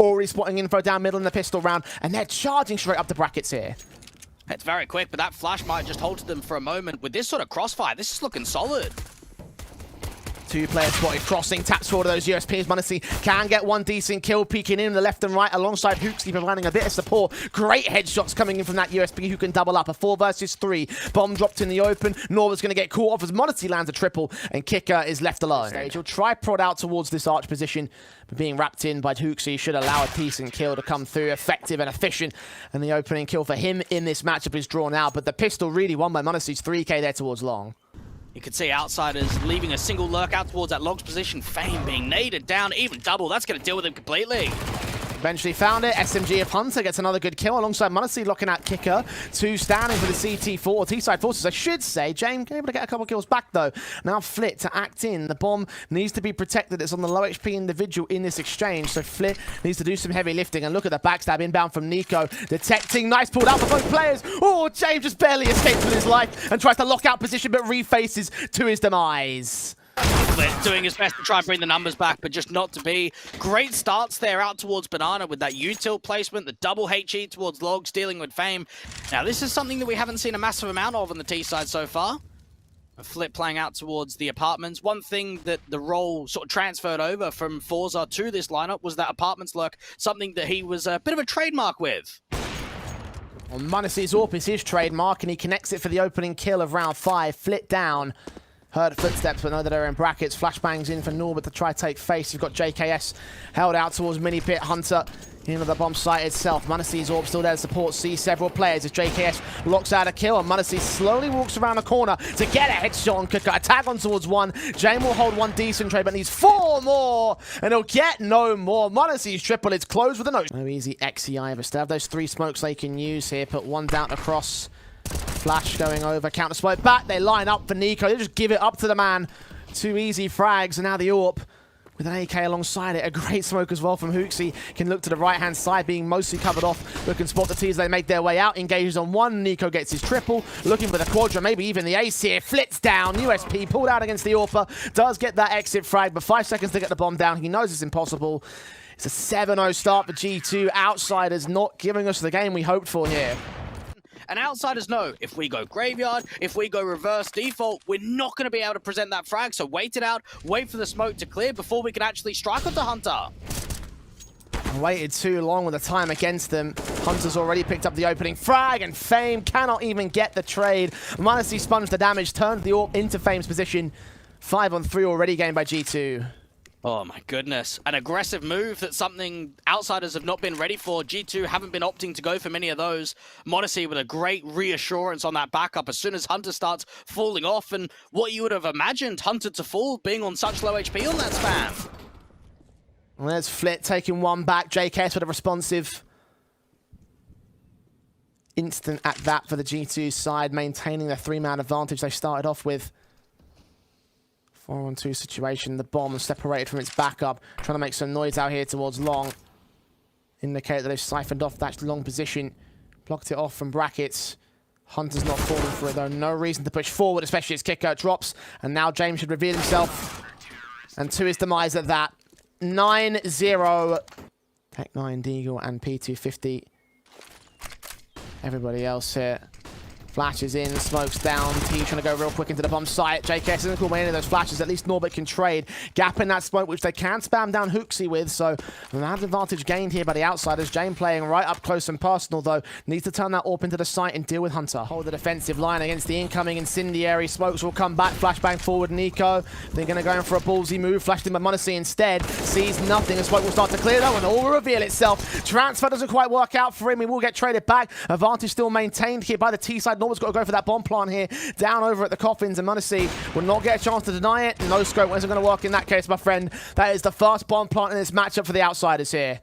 already spotting info down middle in the pistol round, and they're charging straight up the brackets here. It's very quick, but that flash might just halted them for a moment. With this sort of crossfire, this is looking solid. Two players spotted crossing, taps forward those USPs. Monacy can get one decent kill, peeking in the left and right alongside Hooksley providing a bit of support. Great headshots coming in from that USP who can double up. A 4 versus 3. Bomb dropped in the open. Norva's going to get caught off as Monacy lands a triple and Kicker is left alone. He'll try prod out towards this arch position, but being wrapped in by Hooksley should allow a decent kill to come through. Effective and efficient, and the opening kill for him in this matchup is drawn out, but the pistol really won by Monacy's 3k there towards long. You can see outsiders leaving a single lurk out towards that Logs position. Fame being naded down, even double. That's going to deal with him completely. Eventually found it. SMG of Hunter gets another good kill alongside Monacy locking out Kicker. 2 standing for the CT4, T-side forces, I should say. James able to get a couple kills back though. Now Flit to act in. The bomb needs to be protected. It's on the low HP individual in this exchange. So Flit needs to do some heavy lifting. And look at the backstab inbound from Nico. Detecting, nice pulled out for both players. Oh, James just barely escapes with his life and tries to lock out position, but refaces to his demise. Doing his best to try and bring the numbers back, but just not to be. Great starts there out towards Banana with that util placement, the double HE towards Logs, dealing with Fame. Now, this is something that we haven't seen a massive amount of on the T side so far. A Flip playing out towards the apartments. One thing that the role sort of transferred over from Forza to this lineup was that apartments lurk, something that he was a bit of a trademark with. Well, Monacy's AWP is his trademark, and he connects it for the opening kill of round 5. Flit down. Heard footsteps, but know that they're in brackets. Flashbangs in for Norbert to try Take Face. You've got JKS held out towards Mini Pit. Hunter into the bomb site itself. Monacy's AWP still there to support. Sees several players as JKS locks out a kill, and Monacy slowly walks around the corner to get a headshot on Kicker. A tag on towards 1. Jane will hold 1 decent trade, but needs 4 more, and he'll get no more. Monacy's triple is closed with a no easy XE either. Still have those 3 smokes they can use here. Put 1 down across. Flash going over, counter swipe back, they line up for Nico, they just give it up to the man. 2 easy frags, and now the AWP with an AK alongside it. A great smoke as well from Hooksley, can look to the right hand side, being mostly covered off, but can spot the T's. They make their way out, engages on 1, Nico gets his triple, looking for the quadra, maybe even the ace here. Flits down, USP pulled out against the AWPer, does get that exit frag, but 5 seconds to get the bomb down. He knows it's impossible. It's a 7-0 start for G2. Outsiders not giving us the game we hoped for here. And outsiders know, if we go graveyard, if we go reverse default, we're not going to be able to present that frag. So wait it out, wait for the smoke to clear before we can actually strike onto Hunter. Waited too long with the time against them. Hunter's already picked up the opening frag, and Fame cannot even get the trade. Monacy sponged the damage, turned the AWP into Fame's position. 5 on 3 already gained by G2. Oh my goodness. An aggressive move that's something outsiders have not been ready for. G2 haven't been opting to go for many of those. Monacy with a great reassurance on that backup as soon as Hunter starts falling off, and what you would have imagined Hunter to fall being on such low HP on that spam. Well, there's Flit taking 1 back. JKS with a responsive instant at that for the G2 side, maintaining their 3-man advantage they started off with. 4-on-2 situation. The bomb separated from its backup, trying to make some noise out here towards long. Indicate that they've siphoned off that long position, blocked it off from brackets. Hunter's not falling for it though. No reason to push forward, especially as Kicker drops. And now James should reveal himself. And to his demise at that. 9-0. Tech 9, Deagle, and P250. Everybody else here. Flashes in, smokes down. T trying to go real quick into the bomb site. JKS isn't cool by any of those flashes. At least Norbert can trade. Gap in that smoke, which they can spam down Hooksley with. So an advantage gained here by the outsiders. Jane playing right up close and personal, though. Needs to turn that AWP into the site and deal with Hunter. Hold the defensive line against the incoming incendiary. Smokes will come back. Flashbang forward, Nico. They're going to go in for a ballsy move. Flashed in by Monacy instead. Sees nothing. The smoke will start to clear, though, and all will reveal itself. Transfer doesn't quite work out for him. He will get traded back. Advantage still maintained here by the T side. Norbert's got to go for that bomb plant here, down over at the coffins, and Monacy will not get a chance to deny it. No scope isn't going to work in that case, my friend. That is the first bomb plant in this matchup for the outsiders here.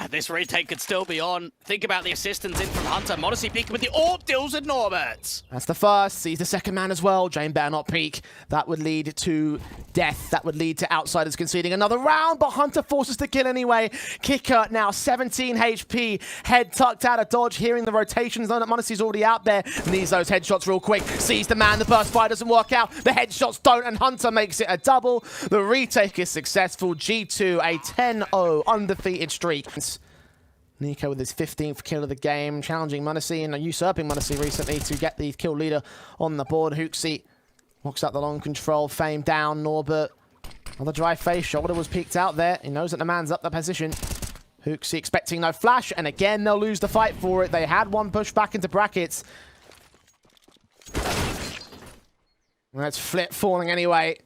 This retake could still be on. Think about the assistance in from Hunter. Monacy peeking with the AWP, deals with Norbert. That's the first. Sees the second man as well. Jane better not peek. That would lead to death. That would lead to outsiders conceding another round, but Hunter forces the kill anyway. Kicker now 17 HP. Head tucked out of dodge, hearing the rotations. Know that Monacy's already out there. Needs those headshots real quick. Sees the man. The burst fire doesn't work out. The headshots don't, and Hunter makes it a double. The retake is successful. G2 a 10-0 undefeated streak. points. Nico with his 15th kill of the game, challenging momenty and usurping momenty recently to get the kill leader on the board. hooXi walks out the long control, Fame down, Norbert. Another dry face, shoulder was peeked out there. He knows that the man's up the position. hooXi expecting no flash, and again they'll lose the fight for it. They had one push back into brackets. That's Flip falling anyway.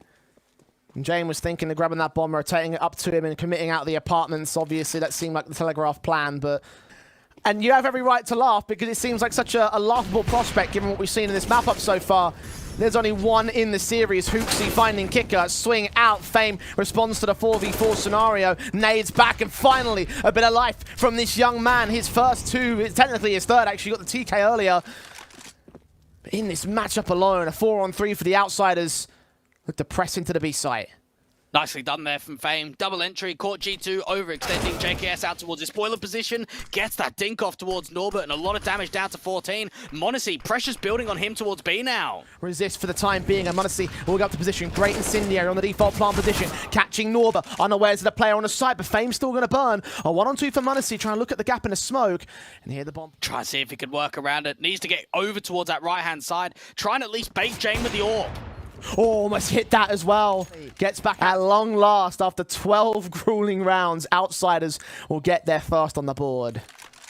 And Jane was thinking of grabbing that bomb, rotating it up to him and committing out the apartments. Obviously, that seemed like the telegraph plan, but... And you have every right to laugh, because it seems like such a laughable prospect, given what we've seen in this map-up so far. There's only one in the series, hooXi finding kicker, swing out, Fame responds to the 4v4 scenario, nades back, and finally, a bit of life from this young man. His first two, technically his third, actually got the TK earlier. But in this matchup alone, a 4-on-3 for the outsiders. Look to press into the B site. Nicely done there from Fame. Double entry, caught G2, overextending JKS out towards his spoiler position. Gets that dink off towards Norbert, and a lot of damage down to 14. momenty, pressure's building on him towards B now. Resist for the time being, and momenty will go up to position. Great incendiary on the default plant position. Catching Norbert, unawares of the player on the side, but Fame's still going to burn. A 1-on-2 for momenty, trying to look at the gap in the smoke. And here the bomb. Try to see if he could work around it. Needs to get over towards that right-hand side. Try and at least bait Jane with the orb. Oh, almost hit that as well. Gets back at long last after 12 grueling rounds. Outsiders will get their first on the board.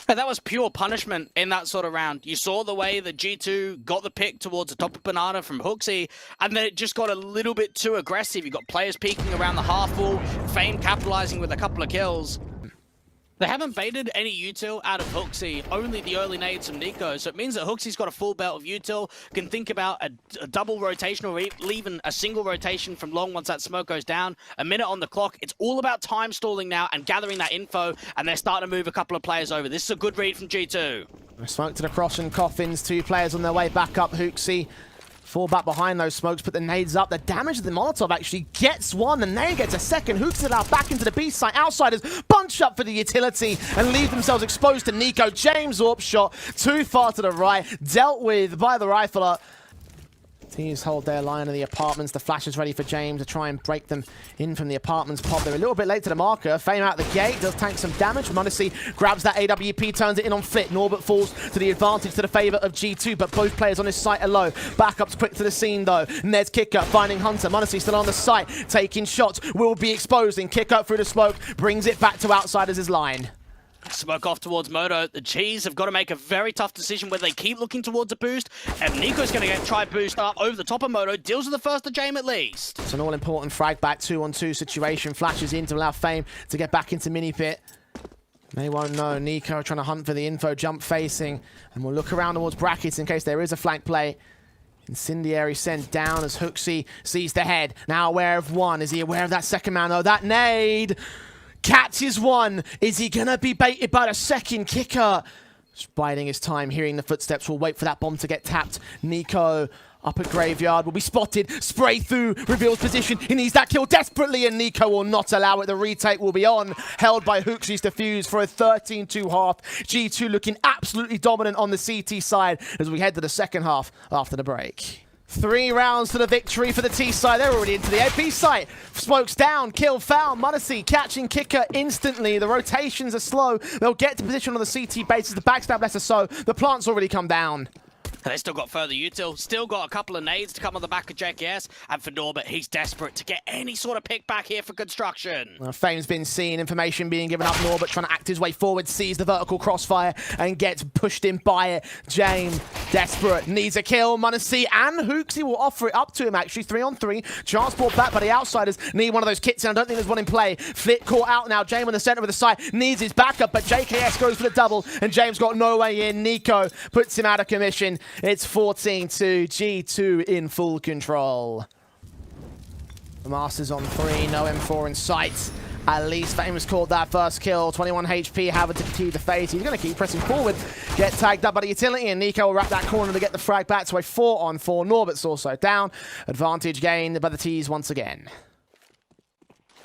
And that was pure punishment in that sort of round. You saw the way that G2 got the pick towards the top of Banana from hooXi, and then it just got a little bit too aggressive. You got players peeking around the half wall, Fame capitalizing with a couple of kills. They haven't baited any util out of hooXi, only the early nades from Nico, so it means that hooXi's got a full belt of util, can think about a double rotation or even a single rotation from long once that smoke goes down. A minute on the clock. It's all about time stalling now and gathering that info, and they're starting to move a couple of players over. This is a good read from G2. Smoke to the cross and coffins, two players on their way back up. hooXi fall back behind those smokes, put the nades up. The damage of the Molotov actually gets one. The nade gets a second. hooXi it out back into the B site. Outsiders bunch up for the utility and leave themselves exposed to Nico. James Orp shot too far to the right. Dealt with by the rifler. Teams hold their line in the apartments. The flash is ready for James to try and break them in from the apartments. Pop, they're a little bit late to the marker. Fame out the gate, does tank some damage. momenty grabs that AWP, turns it in on Flip. Norbert falls to the advantage to the favor of G2, but both players on his site are low. Backup's quick to the scene though. Ned's kicker finding Hunter. momenty still on the site, taking shots, will be exposing. Kick up through the smoke, brings it back to Outsiders' line. Smoke off towards Moto. The G's have got to make a very tough decision whether they keep looking towards a boost. And Nico's going to try boost up over the top of Moto. Deals with the first to Jame at least. It's an all-important frag back 2-on-2 situation. Flashes in to allow Fame to get back into mini pit. They won't know. Nico trying to hunt for the info, jump facing. And we'll look around towards brackets in case there is a flank play. Incendiary sent down as hooXi sees the head. Now aware of one. Is he aware of that second man? Oh, that nade! Catches one. Is he going to be baited by the second kicker? Just biding his time, hearing the footsteps. Will wait for that bomb to get tapped. Nico up at Graveyard will be spotted. Spray through, reveals position. He needs that kill desperately, and Nico will not allow it. The retake will be on. Held by hooXi's defuse for a 13-2 half. G2 looking absolutely dominant on the CT side as we head to the second half after the break. 3 rounds to the victory for the T side. They're already into the AP site. Smokes down, kill, foul. momenty catching kicker instantly. The rotations are slow. They'll get to position on the CT bases. The backstab less so. The plant's already come down. And they still got further util, still got a couple of nades to come on the back of JKS, and for Norbert, he's desperate to get any sort of pick back here for construction. Fame's been seen, information being given up. Norbert trying to act his way forward, sees the vertical crossfire and gets pushed in by it. James, desperate, needs a kill. momenty and hooXi will offer it up to him actually. 3-on-3, chance brought back by the Outsiders. Need one of those kits, and I don't think there's one in play. Flip caught out now. James in the center of the site, needs his backup, but JKS goes for the double, and James got no way in. Nico puts him out of commission. It's 14-2, G2 in full control. The Masters on 3, no M4 in sight. At least Famous called that first kill. 21 HP, Havard to continue the Faze. He's going to keep pressing forward. Get tagged up by the utility, and Nico will wrap that corner to get the frag back to a 4-on-4. Norbert's also down. Advantage gained by the T's once again.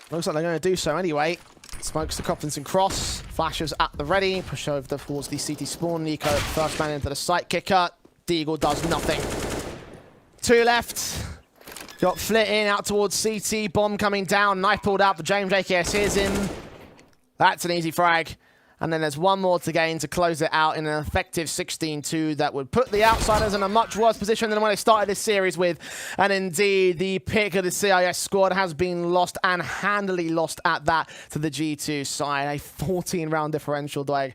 Looks like they're going to do so anyway. Smokes the coffins and cross. Flashes at the ready. Push over towards the CT spawn. Nico, first man into the site kicker. Deagle does nothing. 2 left. Got Flit in out towards CT. Bomb coming down. Knife pulled out for James. JKS. Here's him. That's an easy frag. And then there's one more to gain to close it out in an effective 16-2 that would put the Outsiders in a much worse position than when they started this series with. And indeed, the pick of the CIS squad has been lost, and handily lost at that, to the G2 side. A 14-round differential, Dwight.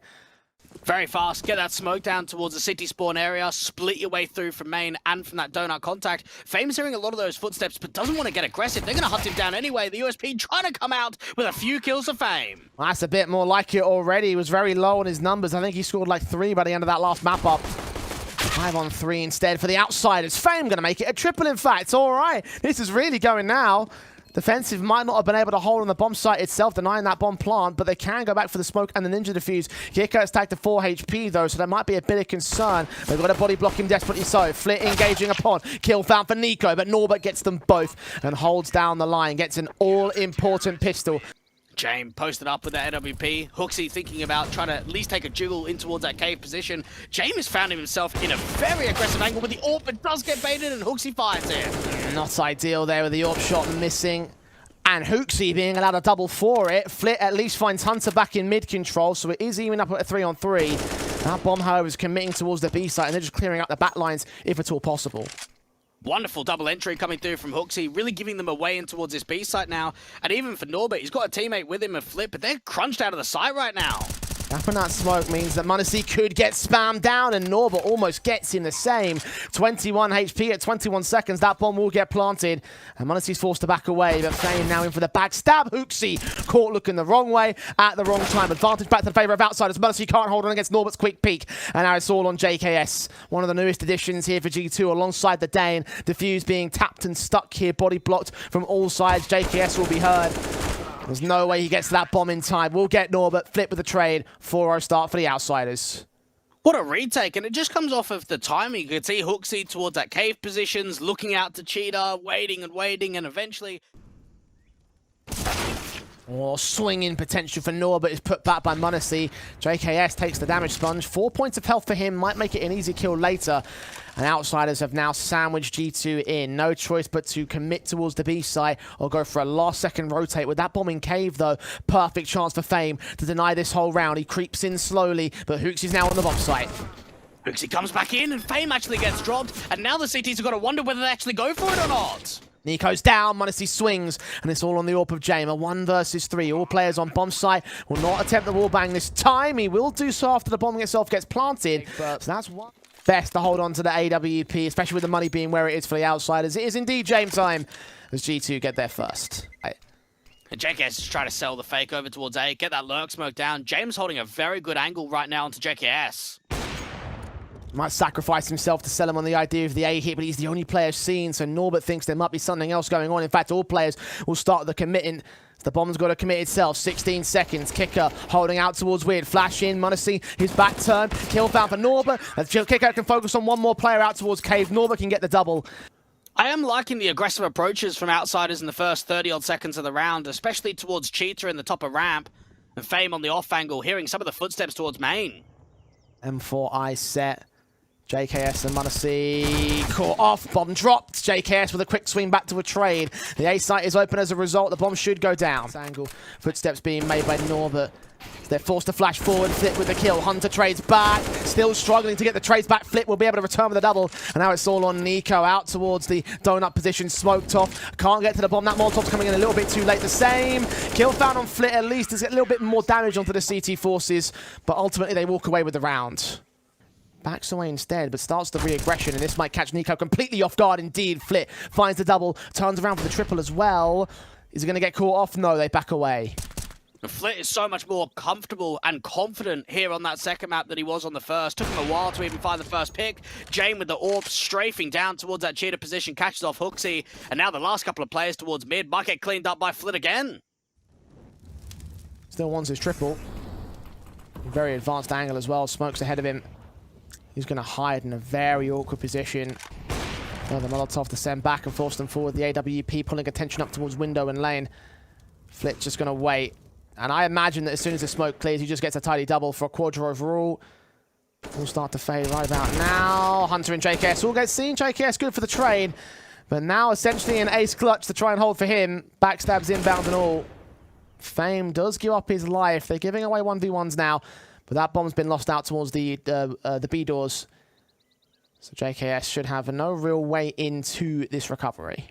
Very fast, get that smoke down towards the city spawn area, split your way through from main and from that donut contact. Fame's hearing a lot of those footsteps, but doesn't want to get aggressive. They're going to hunt him down anyway. The USP trying to come out with a few kills for Fame. Well, that's a bit more like it already. He was very low on his numbers. I think he scored like 3 by the end of that last map up. 5-on-3 instead for the Outsiders. Fame going to make it a triple, in fact. All right, this is really going now. Defensive might not have been able to hold on the bomb site itself, denying that bomb plant, but they can go back for the smoke and the ninja defuse. Kiko is tagged to 4 HP though, so there might be a bit of concern. They've got to body block him desperately so. Flit engaging upon. Kill found for Nico, but Norbert gets them both and holds down the line, gets an all-important pistol. James posted up with that AWP. Hooksy thinking about trying to at least take a jiggle in towards that cave position. James found himself in a very aggressive angle with the AWP, but does get baited, and Hooksy fires it. Not ideal there with the AWP shot missing. And Hooksy being allowed a double for it. Flit at least finds Hunter back in mid-control, so it is even up at a 3-on-3. That bomb, however, is committing towards the B site, and they're just clearing out the back lines if at all possible. Wonderful double entry coming through from Hooksy, really giving them a way in towards this B site now. And even for Norbert, he's got a teammate with him, a Flip, but they're crunched out of the site right now. Tapping that smoke means that m0NESY could get spammed down, and Norbert almost gets him the same. 21 HP at 21 seconds. That bomb will get planted, and m0NESY's forced to back away, but Fame now in for the backstab. Hooksy caught looking the wrong way at the wrong time. Advantage back to the favor of Outsiders. m0NESY can't hold on against Norbert's quick peek, and now it's all on JKS. One of the newest additions here for G2 alongside the Dane. Diffuse being tapped and stuck here, body blocked from all sides. JKS will be heard. There's no way he gets to that bomb in time. We'll get Norbert. Flip with the trade. 4-0 start for the Outsiders. What a retake, and it just comes off of the timing. You could see Hooksy towards that cave positions, looking out to Cheetah, waiting, and eventually... Oh, swinging potential for Norbert is put back by m0NESY. JKS takes the damage sponge. 4 points of health for him. Might make it an easy kill later. And Outsiders have now sandwiched G2 in. No choice but to commit towards the B site or go for a last-second rotate. With that bomb in cave, though, perfect chance for Fame to deny this whole round. He creeps in slowly, but Hooksy's now on the bomb site. Hooksy comes back in, and Fame actually gets dropped. And now the CTs have got to wonder whether they actually go for it or not. Nico's down, m0NESY swings, and it's all on the AWP of James. A 1 versus 3. All players on bomb site will not attempt the wall bang this time. He will do so after the bombing itself gets planted. So that's one. Best to hold on to the AWP, especially with the money being where it is for the Outsiders. It is indeed James time as G2 get there first. And JKS is trying to sell the fake over towards A, get that lurk smoke down. James holding a very good angle right now onto JKS. Might sacrifice himself to sell him on the idea of the A hit, but he's the only player seen, so Norbert thinks there might be something else going on. In fact, all players will start the committing. The bomb's got to commit itself. 16 seconds. Kicker holding out towards Weird. Flash in. m0NESY, his back turn. Kill found for Norbert. Kicker can focus on one more player out towards Cave. Norbert can get the double. I am liking the aggressive approaches from Outsiders in the first 30-odd seconds of the round, especially towards Cheetah in the top of ramp, and Fame on the off angle, hearing some of the footsteps towards main. M4I set. JKS and m0NESY caught off. Bomb dropped. JKS with a quick swing back to a trade. The A site is open as a result. The bomb should go down. Angle. Footsteps being made by Norbert. They're forced to flash forward. Flip with the kill. Hunter trades back. Still struggling to get the trades back. Flip will be able to return with a double. And now it's all on Nico out towards the donut position. Smoked off. Can't get to the bomb. That Molotov's coming in a little bit too late. The same. Kill found on Flit at least. There's a little bit more damage onto the CT forces. But ultimately they walk away with the round. Backs away instead, but starts the re-aggression, and this might catch Nico completely off guard indeed. Flit finds the double, turns around for the triple as well. Is he going to get caught off? No, they back away. Flit is so much more comfortable and confident here on that second map than he was on the first. Took him a while to even find the first pick. James with the AWP strafing down towards that Cheetah position, catches off Hooksy, and now the last couple of players towards mid might get cleaned up by Flit again. Still wants his triple. Very advanced angle as well, smokes ahead of him. He's going to hide in a very awkward position. Oh, the Molotov to send back and force them forward. The AWP pulling attention up towards window and lane. Flit's just going to wait. And I imagine that as soon as the smoke clears, he just gets a tidy double for a quadra overall. We'll start to fade right about now. Hunter and JKS all get seen. JKS good for the trade. But now essentially an ace clutch to try and hold for him. Backstabs inbound and all. Fame does give up his life. They're giving away 1v1s now, but that bomb's been lost out towards the B doors. So JKS should have no real way into this recovery.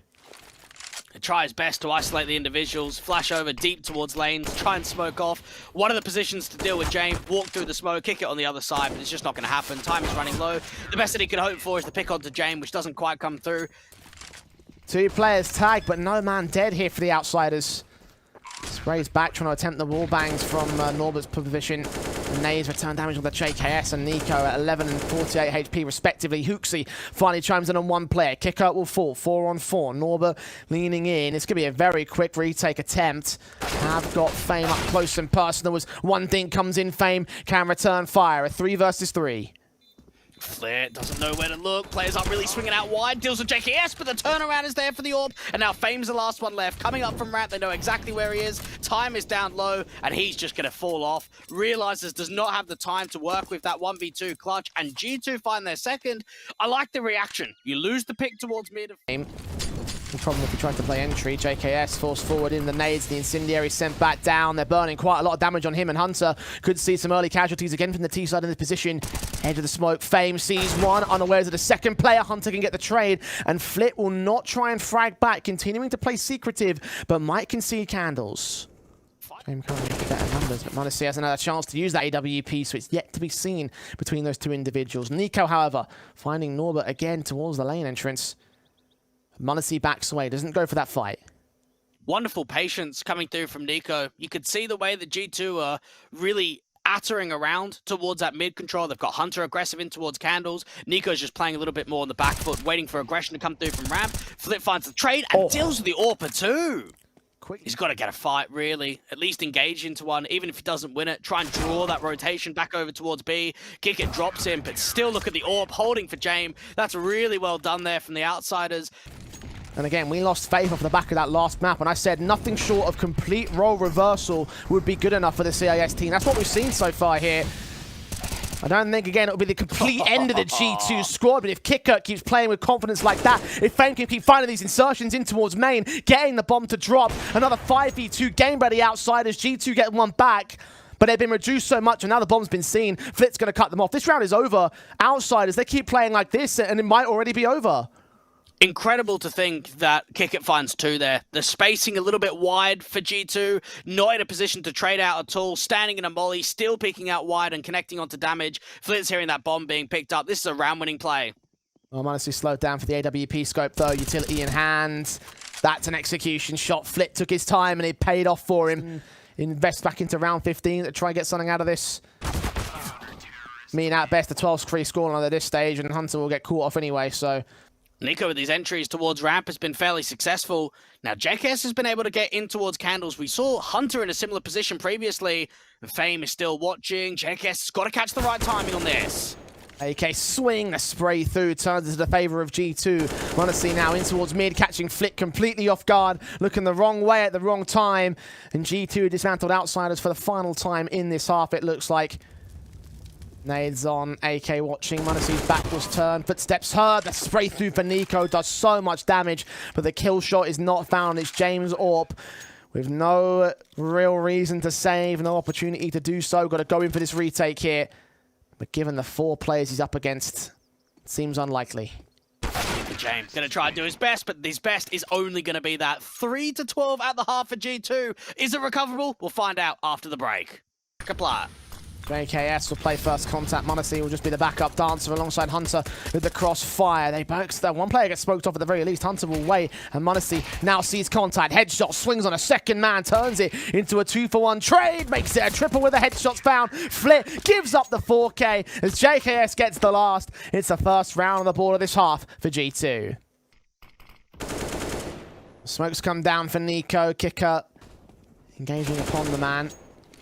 He tries best to isolate the individuals, flash over deep towards lanes, try and smoke off. One of the positions to deal with James, walk through the smoke, kick it on the other side, but it's just not going to happen. Time is running low. The best that he could hope for is the pick onto James, which doesn't quite come through. 2 players tagged, but no man dead here for the outsiders. Sprays back, trying to attempt the wall bangs from Norbert's position. The nades return damage on the JKS and Nico at 11 and 48 HP respectively. Hooksy finally chimes in on 1 player. Kick out will fall, 4 on 4. Norbert leaning in. It's going to be a very quick retake attempt. Have got Fame up close and personal. Was one thing comes in, Fame can return fire. A 3 versus 3. Flair doesn't know where to look. Players aren't really swinging out wide. Deals with JKS, but the turnaround is there for the orb. And now Fame's the last one left. Coming up from ramp, they know exactly where he is. Time is down low, and he's just going to fall off. Realizes does not have the time to work with that 1v2 clutch, and G2 find their second. I like the reaction. You lose the pick towards mid. The problem if he tries to play entry, JKS forced forward in the nades, the incendiary sent back down. They're burning quite a lot of damage on him, and Hunter could see some early casualties again from the T side in this position. Edge of the smoke, Fame sees one, unawares of the second player. Hunter can get the trade, and Flit will not try and frag back, continuing to play secretive, but might concede candles. Fame currently with better numbers, but m0NESY has another chance to use that AWP, so it's yet to be seen between those 2 individuals. Nico, however, finding Norbert again towards the lane entrance. m0NESY backs away, doesn't go for that fight. Wonderful patience coming through from Nico. You could see the way that G2 are really attering around towards that mid control. They've got Hunter aggressive in towards Candles. Nico's just playing a little bit more on the back foot, waiting for aggression to come through from ramp. Flip finds the trade and deals with the AWPer too. He's got to get a fight, really. At least engage into one, even if he doesn't win it. Try and draw that rotation back over towards B. Kick it, drops him, but still look at the AWP, holding for James. That's really well done there from the outsiders. And again, we lost faith off the back of that last map, and I said nothing short of complete role reversal would be good enough for the CIS team. That's what we've seen so far here. I don't think, again, it'll be the complete end of the G2 squad, but if Kicker keeps playing with confidence like that, if Fame can keep finding these insertions in towards main, getting the bomb to drop, another 5v2 game by the outsiders, G2 get one back, but they've been reduced so much, and now the bomb's been seen. Flit's going to cut them off. This round is over. Outsiders, they keep playing like this, and it might already be over. Incredible to think that Kickit finds 2 there. The spacing a little bit wide for G2, not in a position to trade out at all, standing in a molly, still peeking out wide and connecting onto damage. Flit's hearing that bomb being picked up. This is a round-winning play. Well, m0NESY slowed down for the AWP scope, though. Utility in hand. That's an execution shot. Flit took his time, and it paid off for him. Invest back into round 15 to try and get something out of this. Mean at best, a 12-3 scoreline at this stage, and Hunter will get caught off anyway, so... Nico with these entries towards ramp has been fairly successful. Now JKS has been able to get in towards Candles. We saw Hunter in a similar position previously. Fame is still watching. JKS has got to catch the right timing on this. AK swing, the spray through, turns into the favor of G2. m0NESY now in towards mid, catching Flick completely off guard, looking the wrong way at the wrong time. And G2 dismantled outsiders for the final time in this half, it looks like. Nades on, AK watching, m0NESY's back was turned, footsteps heard, the spray through for Nico does so much damage, but the kill shot is not found. It's James AWP with no real reason to save, no opportunity to do so. Got to go in for this retake here. But given the 4 players he's up against, it seems unlikely. James going to try and do his best, but his best is only going to be that 3-12 at the half for G2. Is it recoverable? We'll find out after the break. Kapla. JKS will play first contact. m0NESY will just be the backup dancer alongside Hunter with the crossfire. They both, one player gets smoked off at the very least. Hunter will wait, and m0NESY now sees contact. Headshot, swings on a second man, turns it into a 2-for-1 trade, makes it a triple with the headshots found. Flit gives up the 4K as JKS gets the last. It's the first round on the board of this half for G2. Smokes come down for Nico. Kicker engaging upon the man.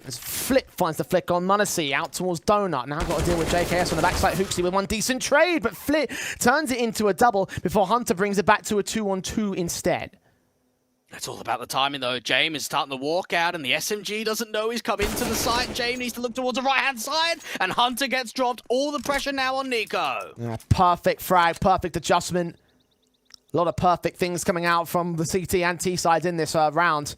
As Flip finds the flick on m0NESY out towards Donut. Now got to deal with JKS on the backside. Hooksy with one decent trade, but Flip turns it into a double before Hunter brings it back to a 2-on-2 instead. It's all about the timing, though. James is starting to walk out, and the SMG doesn't know he's come into the site. James needs to look towards the right-hand side, and Hunter gets dropped. All the pressure now on Nico. Yeah, perfect frag, perfect adjustment. A lot of perfect things coming out from the CT and T sides in this round.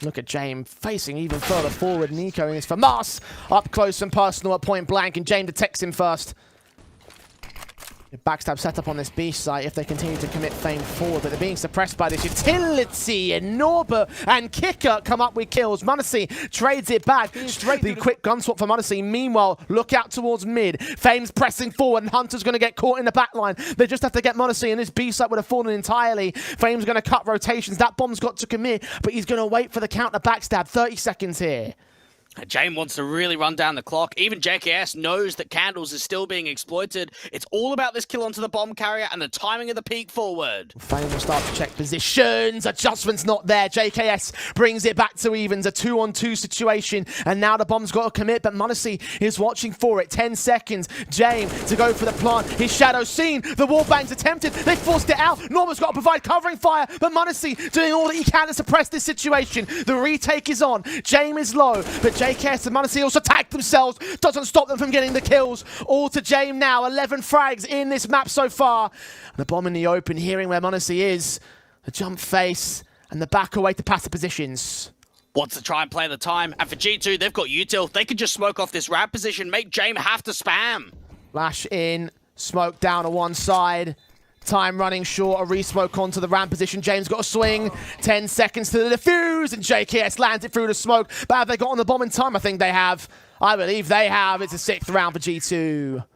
Look at James facing even further forward. Nico in his FAMAS up close and personal at point blank, and James detects him first. Backstab setup on this B site if they continue to commit Fame forward, but they're being suppressed by this utility, and Norbert and Kicker come up with kills. Munacy trades it back. Straight the quick gun swap for Munacy. Meanwhile, look out towards mid. Fame's pressing forward, and Hunter's going to get caught in the back line. They just have to get Munacy, and this B site would have fallen entirely. Fame's going to cut rotations. That bomb's got to commit, but he's going to wait for the counter backstab. 30 seconds here. James wants to really run down the clock. Even JKS knows that Candles is still being exploited. It's all about this kill onto the bomb carrier and the timing of the peek forward. Fame will start to check positions. Adjustment's not there. JKS brings it back to evens. A 2-on-2 situation. And now the bomb's got to commit, but Munacy is watching for it. 10 seconds. James to go for the plant. His shadow seen. The wall bang's attempted. They forced it out. Norman's got to provide covering fire, but Munacy doing all that he can to suppress this situation. The retake is on. James is low, but JKS and Munacy also tag themselves. Doesn't stop them from getting the kills. All to James now. 11 frags in this map so far. The bomb in the open, hearing where Munacy is. The jump face and the back away to passive positions. Wants to try and play the time. And for G2, they've got util. They could just smoke off this ramp position, make James have to spam. Flash in, smoke down to one side. Time running short, a re-smoke onto the ramp position. James got a swing. 10 seconds to the defuse, and JKS lands it through the smoke. But have they got on the bomb in time? I think they have. I believe they have. It's a 6th round for G2.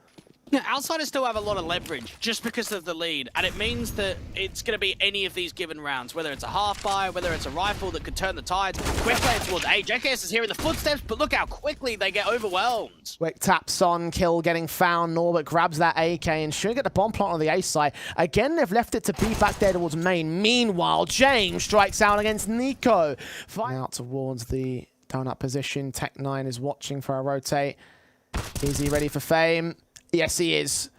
Yeah, Outsiders still have a lot of leverage just because of the lead, and it means that it's going to be any of these given rounds, whether it's a half-buy, whether it's a rifle that could turn the tides. We're playing towards A. JKS is hearing the footsteps, but look how quickly they get overwhelmed. Quick taps on, kill getting found. Norbert grabs that AK and should get the bomb plant on the A side. Again, they've left it to be back there towards main. Meanwhile, James strikes out against Nico. Flying out towards the donut position. Tech9 is watching for a rotate. Is he ready for Fame? Yes, he is.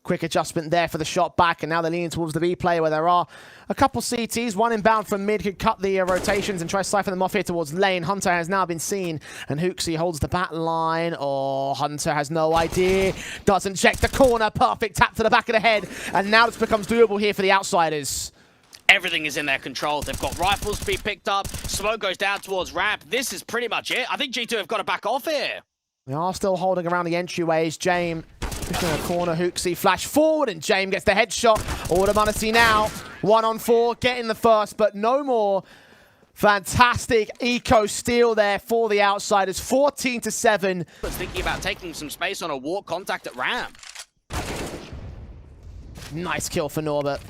Quick adjustment there for the shot back, and now they're leaning towards the B play where there are a couple CTs. One inbound from mid could cut the rotations and try to siphon them off here towards lane. Hunter has now been seen, and Hooksy holds the bat line. Oh, Hunter has no idea. Doesn't check the corner. Perfect tap to the back of the head, and now this becomes doable here for the Outsiders. Everything is in their control. They've got rifles to be picked up. Smoke goes down towards ramp. This is pretty much it. I think G2 have got to back off here. They are still holding around the entryways. James pushing a corner. Hooksy flash forward, and James gets the headshot. All to Munacy now. 1-on-4, getting the first, but no more. Fantastic eco steal there for the Outsiders. 14-7. Was thinking about taking some space on a walk contact at ramp. Nice kill for Norbert.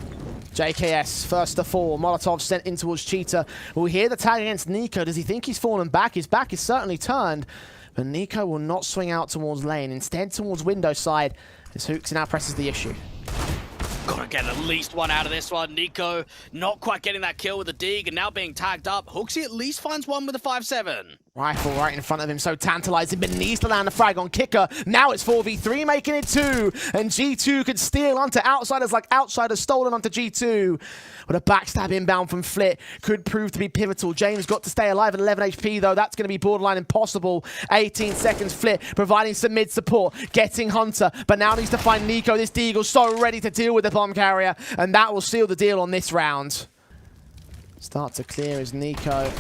JKS, first to fall. Molotov sent in towards Cheetah. We'll hear the tag against Nico. Does he think he's fallen back? His back is certainly turned. But Nico will not swing out towards lane. Instead, towards window side, as Hooksy now presses the issue. Gotta get at least one out of this one. Nico not quite getting that kill with the dig and now being tagged up. Hooksy at least finds one with a 5-7. Rifle right in front of him, so tantalizing, but needs to land a frag on Kicker. Now it's 4v3, making it 2. And G2 could steal onto Outsiders like Outsiders stolen onto G2. But a backstab inbound from Flit could prove to be pivotal. James got to stay alive at 11 HP, though. That's going to be borderline impossible. 18 seconds, Flit providing some mid support, getting Hunter, but now needs to find Nico. This Deagle's so ready to deal with the bomb carrier, and that will seal the deal on this round. Start to clear as Nico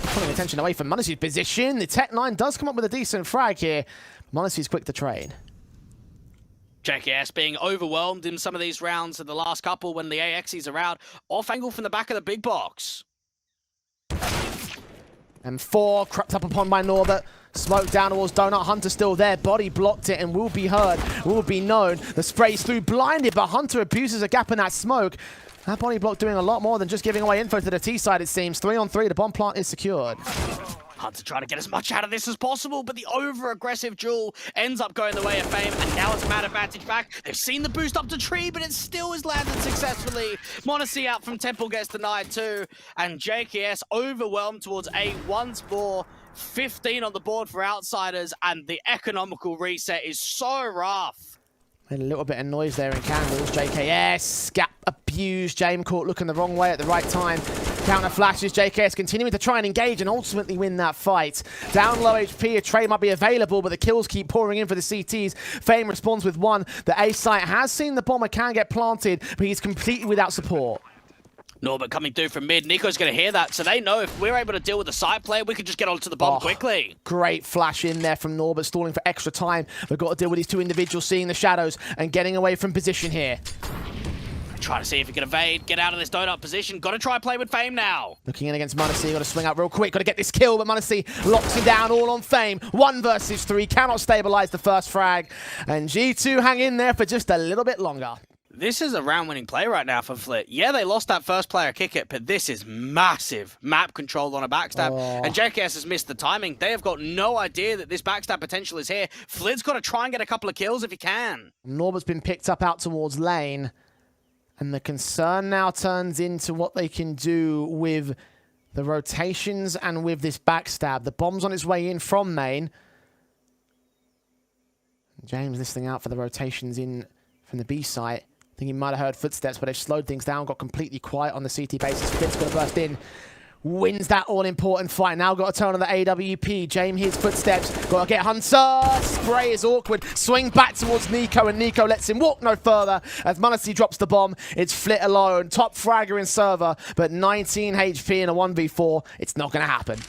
pulling attention away from Munacy's position. The Tech9 does come up with a decent frag here. Munacy's quick to trade. JKS being overwhelmed in some of these rounds in the last couple when the AXs are out. Off angle from the back of the big box. And 4 crept up upon by Norbert. Smoke down towards Donut. Hunter still there. Body blocked it and will be heard, will be known. The spray's through, blinded, but Hunter abuses a gap in that smoke. That body block doing a lot more than just giving away info to the T side, it seems. 3-on-3, the bomb plant is secured. Hunter trying to get as much out of this as possible, but the over-aggressive duel ends up going the way of Fame, and now it's a mad advantage back. They've seen the boost up to tree, but it still is landed successfully. Munacy out from Temple gets denied too, and JKS overwhelmed towards A once more. 15 on the board for Outsiders, and the economical reset is so rough. A little bit of noise there in Candles. JKS, gap abused. James caught looking the wrong way at the right time. Counter flashes. JKS continuing to try and engage and ultimately win that fight. Down low HP, a trade might be available, but the kills keep pouring in for the CTs. Fame responds with 1. The A site has seen the bomber can get planted, but he's completely without support. Norbert coming through from mid. Nico's going to hear that, so they know if we're able to deal with the side play, we can just get onto the bomb quickly. Great flash in there from Norbert, stalling for extra time. We've got to deal with these two individuals seeing the shadows and getting away from position here. Try to see if he can evade, get out of this donut position. Got to try play with Fame now. Looking in against momentz, got to swing out real quick. Got to get this kill, but momentz locks him down all on Fame. 1 versus 3, cannot stabilize the first frag. And G2 hang in there for just a little bit longer. This is a round-winning play right now for Flit. Yeah, they lost that first player kick it, but this is massive map control on a backstab. And JKS has missed the timing. They have got no idea that this backstab potential is here. Flit's got to try and get a couple of kills if he can. Norbert's been picked up out towards lane. And the concern now turns into what they can do with the rotations and with this backstab. The bomb's on its way in from main. James listening out for the rotations in from the B site. I think he might have heard footsteps, but they've slowed things down, got completely quiet on the CT basis. Flit's going to burst in. Wins that all-important fight. Now got to turn on the AWP. James hears footsteps. Got to get Hunter. Spray is awkward. Swing back towards Nico, and Nico lets him walk no further as momentz drops the bomb. It's Flit alone. Top fragger in server, but 19 HP in a 1v4. It's not going to happen.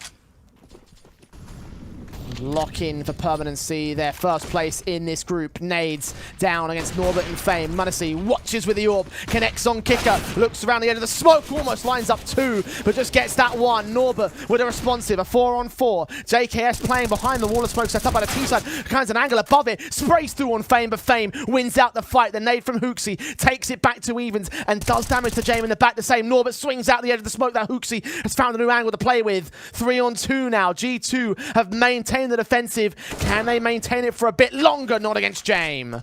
Lock in for permanency, their first place in this group. Nades down against Norbert and Fame. momentz watches with the orb, connects on Kicker, looks around the edge of the smoke, almost lines up 2, but just gets that 1. Norbert with a responsive, a 4-on-4. JKS playing behind the wall of smoke set up by the T-side, kinds an angle above it, sprays through on Fame, but Fame wins out the fight. The nade from hooksy takes it back to evens and does damage to James in the back the same. Norbert swings out the edge of the smoke. That hooksy has found a new angle to play with. 3-on-2 now. G2 have maintained the defensive. Can they maintain it for a bit longer? Not against James.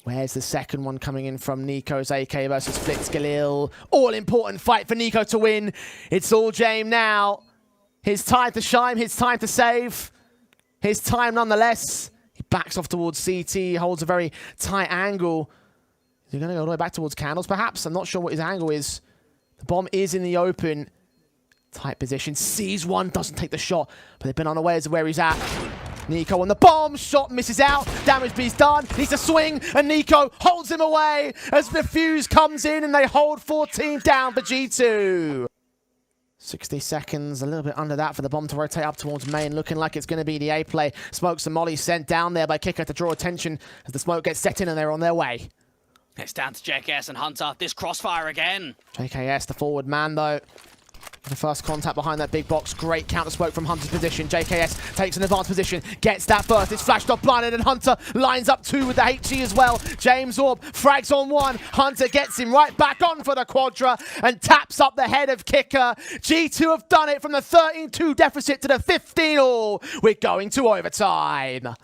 Where's the second one coming in from Nico's AK versus Flitzgalil? All-important fight for Nico to win. It's all James now. His time to shine, his time to save. His time nonetheless. He backs off towards CT, holds a very tight angle. Is he going to go all the way back towards candles, perhaps? I'm not sure what his angle is. The bomb is in the open. Tight position. Sees one, doesn't take the shot, but they've been unawares of where he's at. Nico on the bomb, shot misses out, damage be's done, needs to swing, and Nico holds him away as the fuse comes in and they hold 14 down for G2. 60 seconds, a little bit under that for the bomb to rotate up towards main, looking like it's going to be the A play. Smokes and Molly sent down there by Kicker to draw attention as the smoke gets set in and they're on their way. It's down to JKS and Hunter, this crossfire again. JKS, the forward man though. The first contact behind that big box. Great counter smoke from Hunter's position. JKS takes an advanced position, gets that first. It's flashed off blinded, and Hunter lines up 2 with the HE as well. James Orb frags on 1. Hunter gets him right back on for the quadra and taps up the head of Kicker. G2 have done it from the 13-2 deficit to the 15-all. We're going to overtime.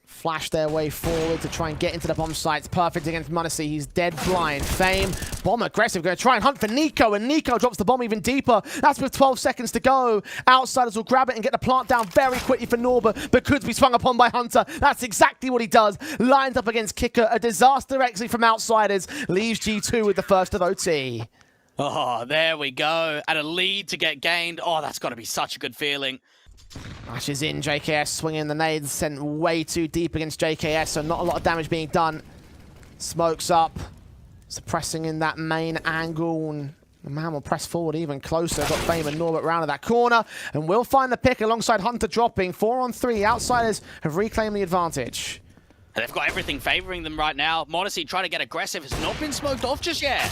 Flash their way forward to try and get into the bomb sites. Perfect against momentz. He's dead blind. Fame, bomb aggressive. Going to try and hunt for Nico, and Nico drops the bomb even deeper. That's with 12 seconds to go. Outsiders will grab it and get the plant down very quickly for Norbert, but could be swung upon by Hunter. That's exactly what he does. Lined up against Kicker. A disaster exit from Outsiders. Leaves G2 with the first of OT. Oh, there we go. And a lead to get gained. Oh, that's got to be such a good feeling. Ashes in, JKS swinging the nades, sent way too deep against JKS, so not a lot of damage being done. Smokes up, suppressing in that main angle, and the man will press forward even closer. Got Fame and Norbert round of that corner, and we'll find the pick alongside Hunter dropping. 4-on-3, Outsiders have reclaimed the advantage. And they've got everything favoring them right now. momentz trying to get aggressive, has not been smoked off just yet.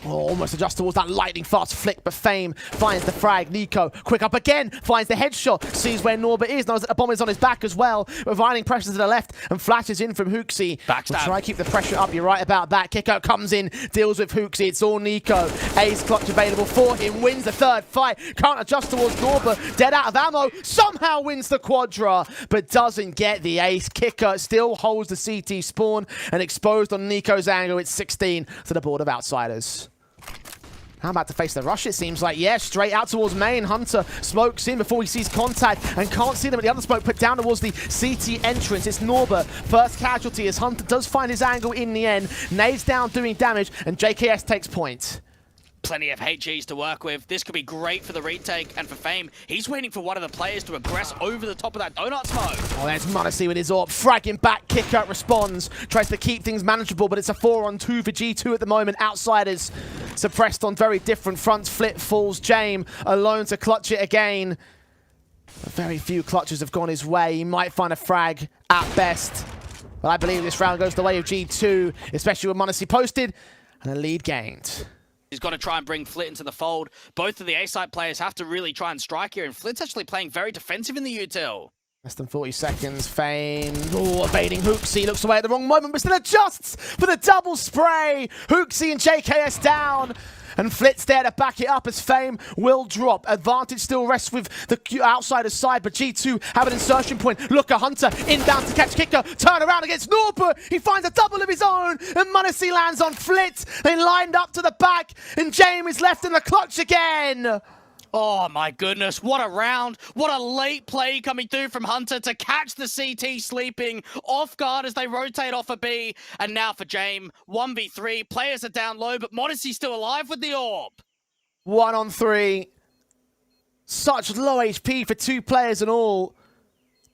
Oh, almost adjust towards that lightning fast flick, but Fame finds the frag. Nico, quick up again, finds the headshot, sees where Norbert is, knows that the bomb is on his back as well, providing pressure to the left, and flashes in from hooksy. Backstab. We'll try to keep the pressure up, you're right about that. Kicker comes in, deals with hooksy, it's all Nico. Ace clutch available for him, wins the third fight, can't adjust towards Norbert, dead out of ammo, somehow wins the quadra, but doesn't get the ace. Kicker still holds the CT spawn, and exposed on Nico's angle, it's 16 to the board of Outsiders. How about to face the rush, it seems like. Yeah, straight out towards main. Hunter smokes in before he sees contact and can't see them at the other smoke put down towards the CT entrance. It's Norbert, first casualty as Hunter does find his angle in the end. Nades down doing damage, and JKS takes point. plenty of HEs to work with. This could be great for the retake and for Fame. He's waiting for one of the players to aggress over the top of that donut smoke. Oh, there's momenty with his AWP, fragging back, kick out, responds, tries to keep things manageable, but it's a 4-on-2 for G2 at the moment. Outsiders suppressed on very different fronts. Flip falls, Jame alone to clutch it again. Very few clutches have gone his way. He might find a frag at best, but I believe this round goes the way of G2, especially with momenty posted and a lead gained. He's got to try and bring Flit into the fold. Both of the A-side players have to really try and strike here, and Flit's actually playing very defensive in the util. Less than 40 seconds, Fame. Oh, evading Hooksy, looks away at the wrong moment, but still adjusts for the double spray. Hooksy and JKS down, and Flit's there to back it up as Fame will drop. Advantage still rests with the outsider side, but G2 have an insertion point. Look at Hunter, inbound to catch Kicker, turn around against Norbert. He finds a double of his own, and momenty lands on Flit. They lined up to the back, and Jame is left in the clutch again. Oh my goodness, what a round. What a late play coming through from Hunter to catch the CT sleeping off guard as they rotate off a B. And now for Jame, 1v3. Players are down low, but momenty's still alive with the AWP. 1-on-3. Such low HP for two players and all.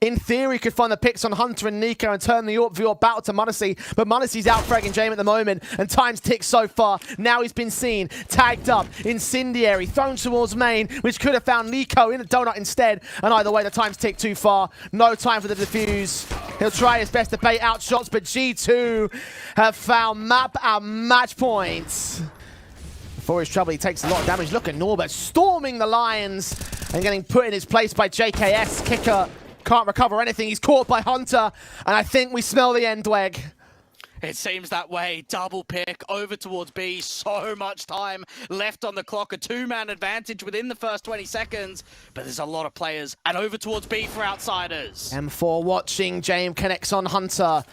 In theory, could find the picks on Hunter and Nico and turn the AWP v battle to momenty, but momenty's out fragging Jame at the moment, and time's ticked so far. Now he's been seen, tagged up, incendiary, thrown towards main, which could have found Nico in a donut instead, and either way, the time's ticked too far. No time for the defuse. He'll try his best to bait out shots, but G2 have found map and match points. Before his trouble, he takes a lot of damage. Look at Norbert storming the Lions and getting put in his place by JKS. Kicker can't recover anything. He's caught by Hunter, and I think we smell the end, Dweg. It seems that way. Double pick over towards B. So much time left on the clock. A two-man advantage within the first 20 seconds, but there's a lot of players. And over towards B for outsiders. M4 watching. Jame connects on Hunter.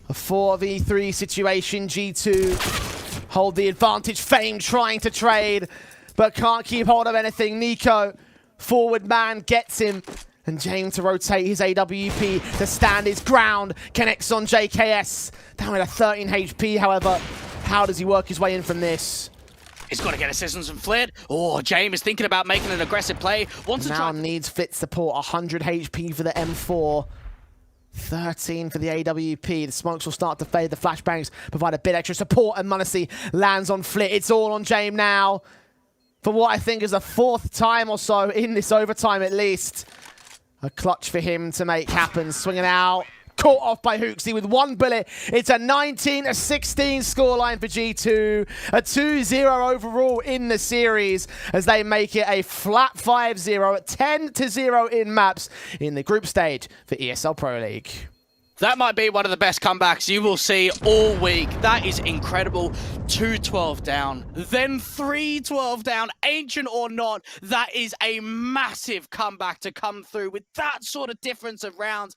A 4v3 situation. G2 hold the advantage. Fame trying to trade, but can't keep hold of anything. Nico, forward man, gets him. And Jame to rotate his AWP to stand his ground. Connects on JKS. Down with a 13 HP, however. How does he work his way in from this? He's got to get assistance from Flit. Oh, Jame is thinking about making an aggressive play. Wants to now needs Flit support. 100 HP for the M4. 13 for the AWP. The smokes will start to fade. The flashbangs provide a bit extra support. And momenty lands on Flit. It's all on Jame now. For what I think is the fourth time or so in this overtime at least. A clutch for him to make happen. Swinging out. Caught off by Hooksy with one bullet. It's a 19-16 scoreline for G2. A 2-0 overall in the series as they make it a flat 5-0. 10-0 in maps in the group stage for ESL Pro League. That might be one of the best comebacks you will see all week. That is incredible. 2-12 down, then 3-12 down. Ancient or not, that is a massive comeback to come through with that sort of difference of rounds.